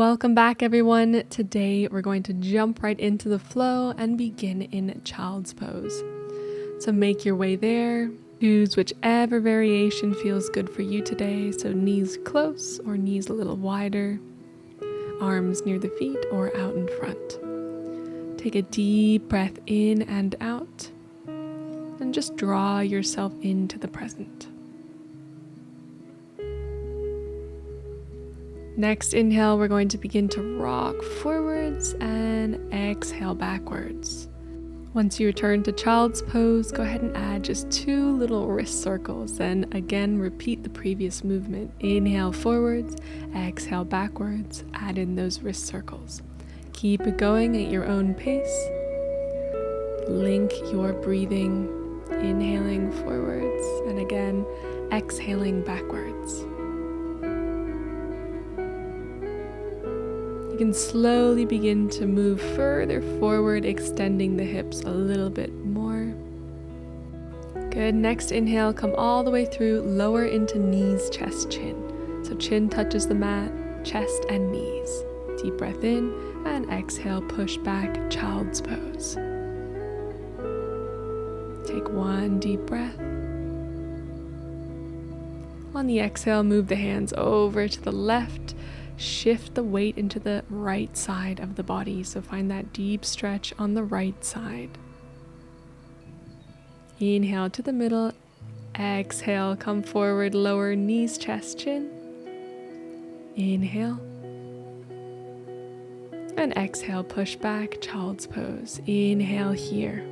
Welcome back, everyone. Today we're going to jump right into the flow and begin in child's pose. So make your way there. Choose whichever variation feels good for you today. So knees close or knees a little wider, arms near the feet or out in front. Take a deep breath in and out, and just draw yourself into the present. Next inhale, we're going to begin to rock forwards and exhale backwards. Once you return to child's pose, go ahead and add just 2 little wrist circles. Then again, repeat the previous movement. Inhale forwards, exhale backwards, add in those wrist circles. Keep it going at your own pace. Link your breathing, inhaling forwards, and again, exhaling backwards. You can slowly begin to move further forward, extending the hips a little bit more. Good. Next inhale, come all the way through, lower into knees, chest, chin. So chin touches the mat, chest and knees. Deep breath in and exhale, push back, child's pose. Take 1 deep breath. On the exhale, move the hands over to the left. Shift the weight into the right side of the body, so find that deep stretch on the right side. Inhale to the middle, exhale, come forward, lower knees, chest, chin. Inhale. And exhale, push back, child's pose. Inhale here.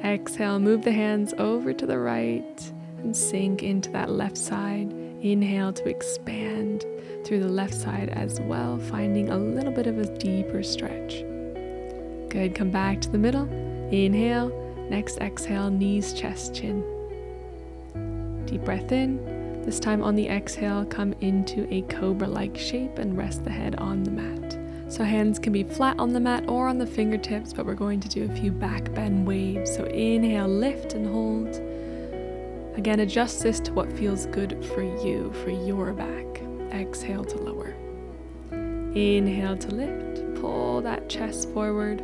Exhale, move the hands over to the right and sink into that left side. Inhale to expand through the left side as well, finding a little bit of a deeper stretch. Good, come back to the middle. Inhale, next exhale, knees, chest, chin. Deep breath in. This time on the exhale, come into a cobra-like shape and rest the head on the mat. So hands can be flat on the mat or on the fingertips, but we're going to do a few back bend waves. So inhale, lift and hold. Again, adjust this to what feels good for you, for your back. Exhale to lower. Inhale to lift. Pull that chest forward.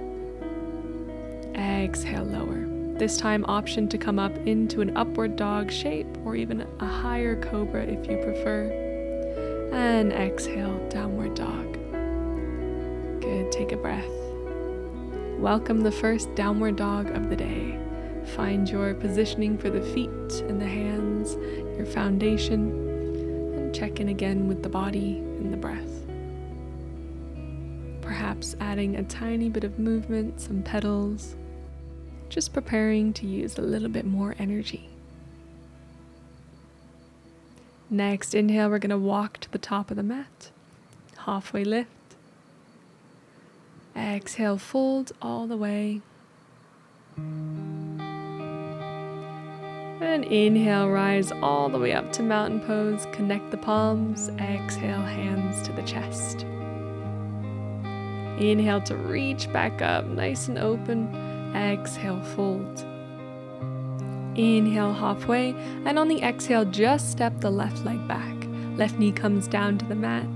Exhale, lower. This time, option to come up into an upward dog shape or even a higher cobra if you prefer. And exhale, downward dog. Good, take a breath. Welcome the first downward dog of the day. Find your positioning for the feet and the hands, your foundation. Check in again with the body and the breath. Perhaps adding a tiny bit of movement, some pedals, just preparing to use a little bit more energy. Next inhale, we're going to walk to the top of the mat. Halfway lift. Exhale, fold all the way. And inhale, rise all the way up to mountain pose. Connect the palms. Exhale, hands to the chest. Inhale to reach back up, nice and open. Exhale, fold. Inhale, halfway. And on the exhale, just step the left leg back. Left knee comes down to the mat.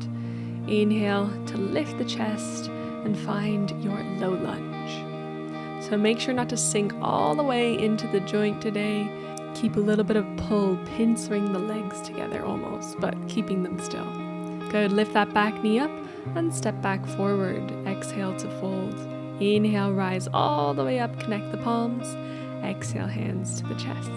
Inhale to lift the chest and find your low lunge. So make sure not to sink all the way into the joint today. Keep a little bit of pull, pincering the legs together almost, but keeping them still. Good, lift that back knee up and step back forward. Exhale to fold. Inhale, rise all the way up, connect the palms. Exhale, hands to the chest.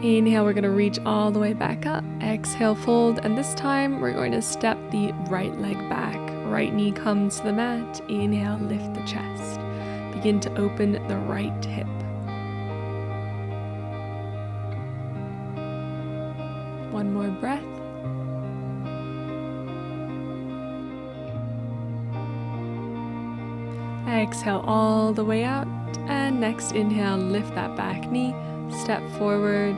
Inhale, we're going to reach all the way back up. Exhale, fold, and this time we're going to step the right leg back. Right knee comes to the mat. Inhale, lift the chest. Begin to open the right hip. One more breath. Exhale all the way out. And next inhale, lift that back knee. Step forward.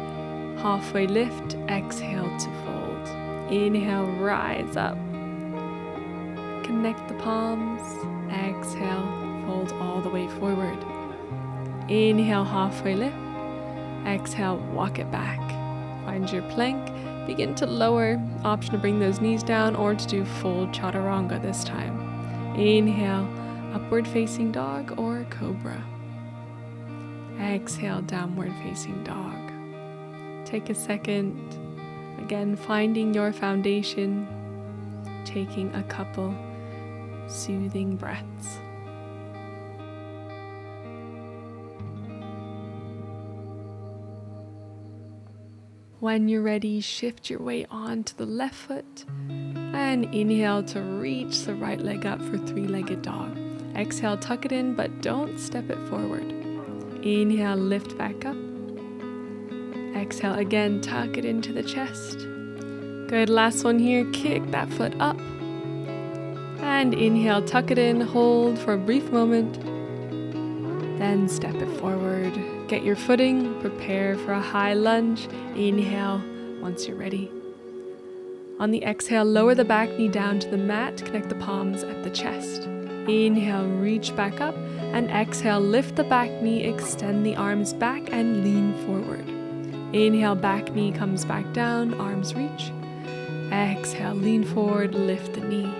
Halfway lift. Exhale to fold. Inhale, rise up. Connect the palms. Exhale. Fold all the way forward. Inhale, halfway lift. Exhale, walk it back. Find your plank. begin to lower. Option to bring those knees down or to do full chaturanga this time. Inhale, upward facing dog or cobra. Exhale, downward facing dog. Take a second, again finding your foundation, taking a couple soothing breaths. When you're ready, shift your weight onto the left foot and inhale to reach the right leg up for three-legged dog. Exhale, tuck it in, but don't step it forward. Inhale, lift back up. Exhale, again, tuck it into the chest. Good, last one here, kick that foot up. And inhale, tuck it in, hold for a brief moment. Then step it forward. Get your footing, prepare for a high lunge. Inhale once you're ready. On the exhale, lower the back knee down to the mat, connect the palms at the chest. Inhale, reach back up, and exhale, lift the back knee, extend the arms back and lean forward. Inhale, back knee comes back down, arms reach. Exhale, lean forward, lift the knee.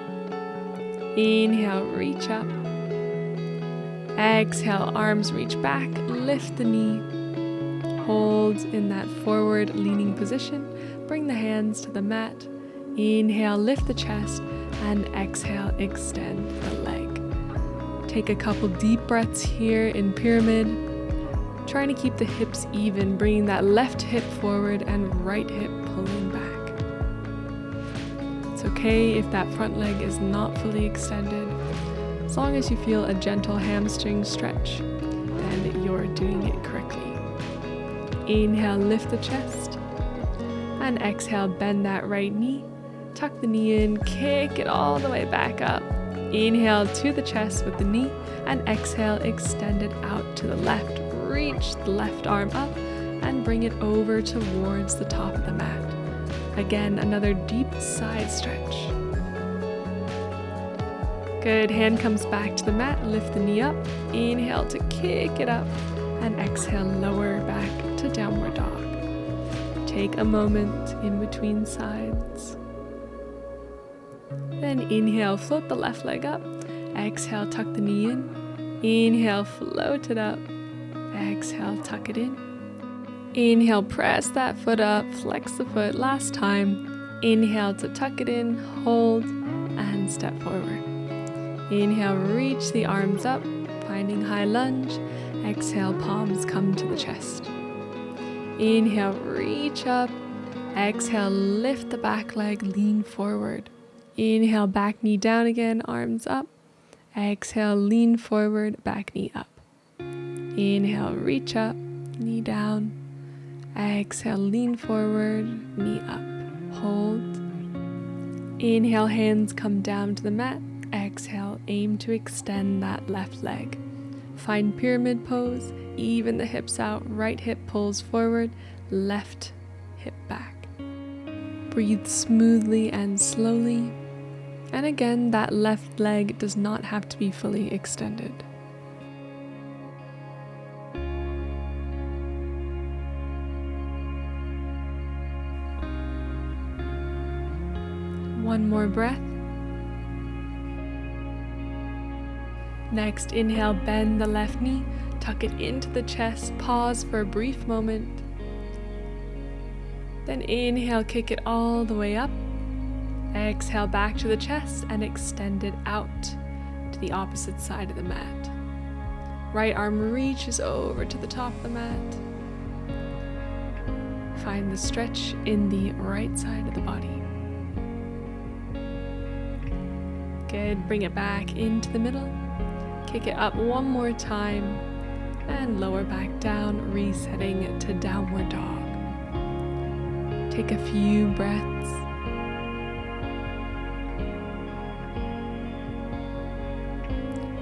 Inhale, reach up. Exhale, arms reach back, lift the knee. Hold in that forward leaning position. Bring the hands to the mat. Inhale, lift the chest, and exhale, extend the leg. Take a couple deep breaths here in pyramid. Trying to keep the hips even, bringing that left hip forward and right hip pulling back. It's okay if that front leg is not fully extended. As long as you feel a gentle hamstring stretch, then you're doing it correctly. Inhale, lift the chest, and exhale, bend that right knee. Tuck the knee in, kick it all the way back up. Inhale to the chest with the knee, and exhale, extend it out to the left. Reach the left arm up and bring it over towards the top of the mat. Again, another deep side stretch. Good, hand comes back to the mat, lift the knee up. Inhale to kick it up, and exhale, lower back to downward dog. Take a moment in between sides. Then inhale, float the left leg up. Exhale, tuck the knee in. Inhale, float it up. Exhale, tuck it in. Inhale, press that foot up, flex the foot. Last time. Inhale to tuck it in, hold, and step forward. Inhale, reach the arms up, finding high lunge. Exhale, palms come to the chest. Inhale, reach up. Exhale, lift the back leg, lean forward. Inhale, back knee down again, arms up. Exhale, lean forward, back knee up. Inhale, reach up, knee down. Exhale, lean forward, knee up. Hold. Inhale, hands come down to the mat. Exhale, aim to extend that left leg. Find pyramid pose, even the hips out, right hip pulls forward, left hip back. Breathe smoothly and slowly. And again, that left leg does not have to be fully extended. One more breath. Next, inhale, bend the left knee, tuck it into the chest, pause for a brief moment. Then inhale, kick it all the way up. Exhale, back to the chest and extend it out to the opposite side of the mat. Right arm reaches over to the top of the mat. Find the stretch in the right side of the body. Good, bring it back into the middle. Kick it up one more time and lower back down, resetting to downward dog. Take a few breaths.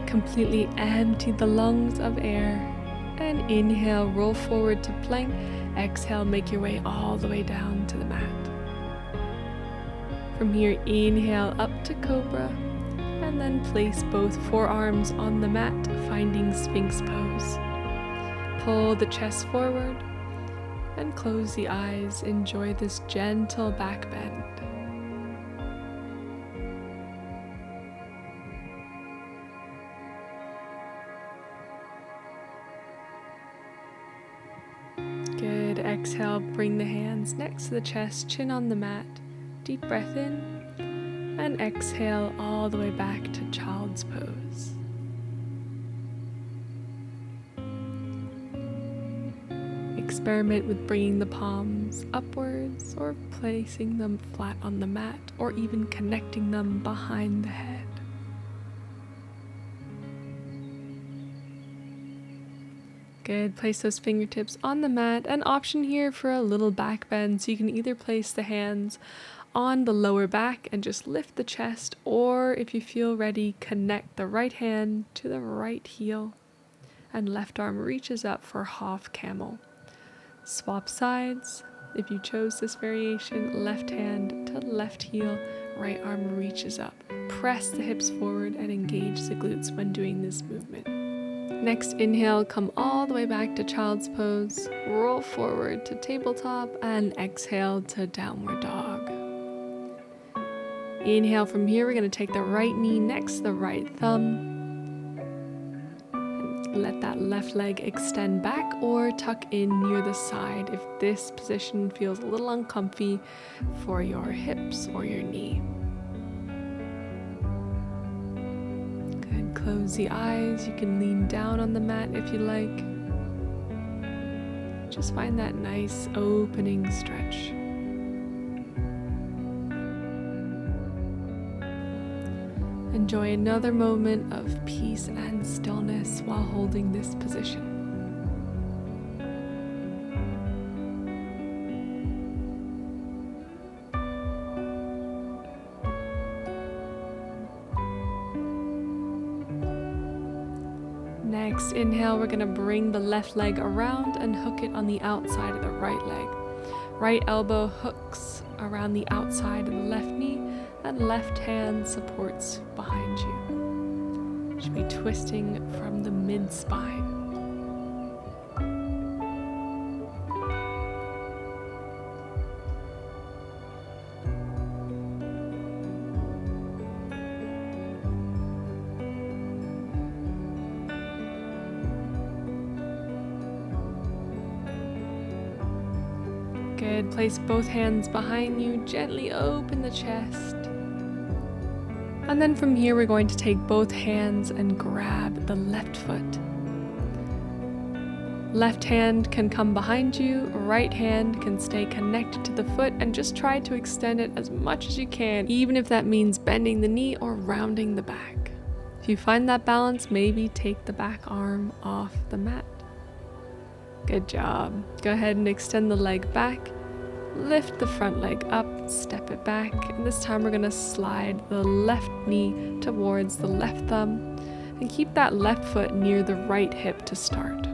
Completely empty the lungs of air and inhale, roll forward to plank. Exhale, make your way all the way down to the mat. From here, inhale up to cobra. And then place both forearms on the mat, finding Sphinx pose. Pull the chest forward. And close the eyes. Enjoy this gentle back bend. Good. Exhale, bring the hands next to the chest, chin on the mat. Deep breath in, and exhale all the way back to child's pose. Experiment with bringing the palms upwards or placing them flat on the mat or even connecting them behind the head. Good. Place those fingertips on the mat. An option here for a little back bend, so you can either place the hands on the lower back and just lift the chest, or if you feel ready, connect the right hand to the right heel and left arm reaches up for half camel. Swap sides. If you chose this variation, left hand to left heel, right arm reaches up. Press the hips forward and engage the glutes when doing this movement. Next, inhale, come all the way back to child's pose, roll forward to tabletop, and exhale to downward dog. Inhale from here, we're going to take the right knee next to the right thumb. Let that left leg extend back or tuck in near the side if this position feels a little uncomfy for your hips or your knee. Good, close the eyes. You can lean down on the mat if you like. Just find that nice opening stretch. Enjoy another moment of peace and stillness while holding this position. Next, inhale, we're going to bring the left leg around and hook it on the outside of the right leg. Right elbow hooks around the outside of the left knee, and left hand supports behind you. You should be twisting from the mid-spine. Good. Place both hands behind you, gently open the chest. And then from here, we're going to take both hands and grab the left foot. Left hand can come behind you, right hand can stay connected to the foot, and just try to extend it as much as you can, even if that means bending the knee or rounding the back. If you find that balance, maybe take the back arm off the mat. Good job. Go ahead and extend the leg back. Lift the front leg up, step it back, and this time we're going to slide the left knee towards the left thumb and keep that left foot near the right hip to start.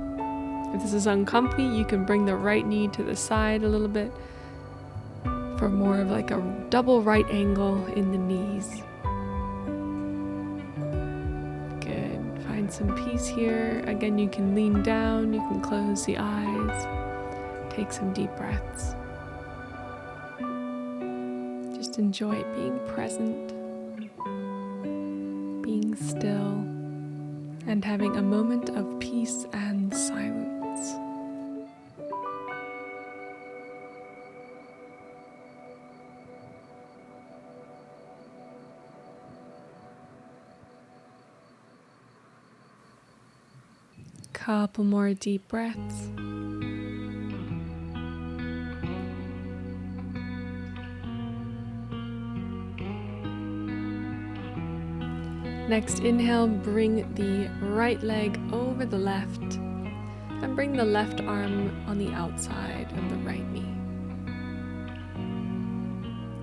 If this is uncomfy, you can bring the right knee to the side a little bit for more of like a double right angle in the knees. Good. Find some peace here. Again, you can lean down, you can close the eyes, take some deep breaths. Just enjoy being present, being still, and having a moment of peace and silence. Couple more deep breaths. Next, inhale, bring the right leg over the left and bring the left arm on the outside of the right knee.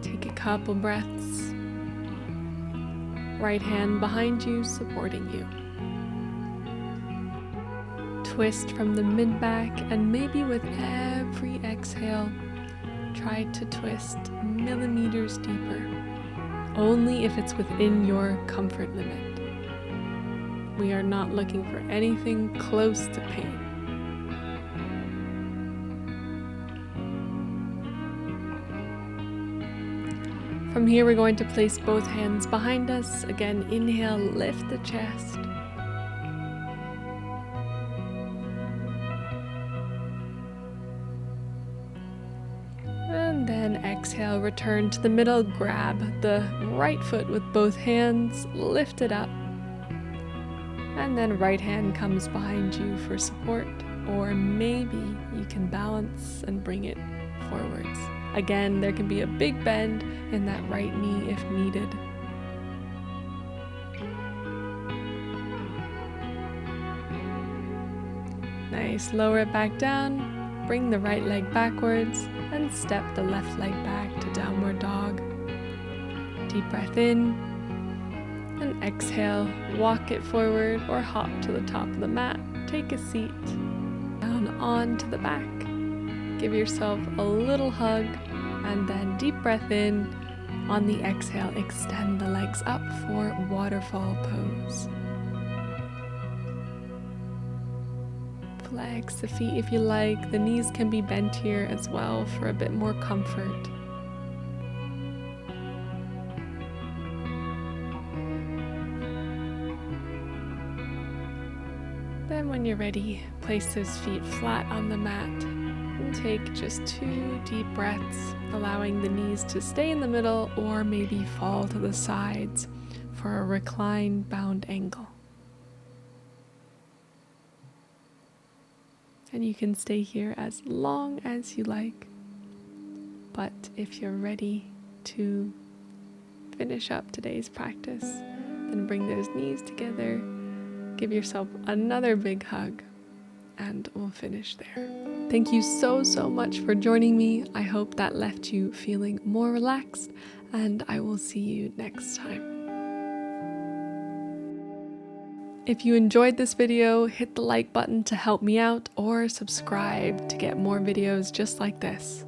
Take a couple breaths. Right hand behind you, supporting you. Twist from the mid-back, and maybe with every exhale, try to twist millimeters deeper. Only if it's within your comfort limit. We are not looking for anything close to pain. From here, we're going to place both hands behind us. Again, inhale, lift the chest. And then exhale, return to the middle, grab the right foot with both hands, lift it up. And then right hand comes behind you for support, or maybe you can balance and bring it forwards. Again, there can be a big bend in that right knee if needed. Nice, lower it back down, bring the right leg backwards, and step the left leg back to downward dog. Deep breath in, and exhale, walk it forward or hop to the top of the mat, take a seat, down onto the back. Give yourself a little hug, and then deep breath in. On the exhale, extend the legs up for waterfall pose. Flex the feet if you like. The knees can be bent here as well for a bit more comfort. Then when you're ready, place those feet flat on the mat and take just 2 deep breaths, allowing the knees to stay in the middle or maybe fall to the sides for a reclined bound angle. And you can stay here as long as you like, but if you're ready to finish up today's practice, then bring those knees together, give yourself another big hug, and we'll finish there. Thank you so much for joining me. I hope that left you feeling more relaxed, and I will see you next time. If you enjoyed this video, hit the like button to help me out, or subscribe to get more videos just like this.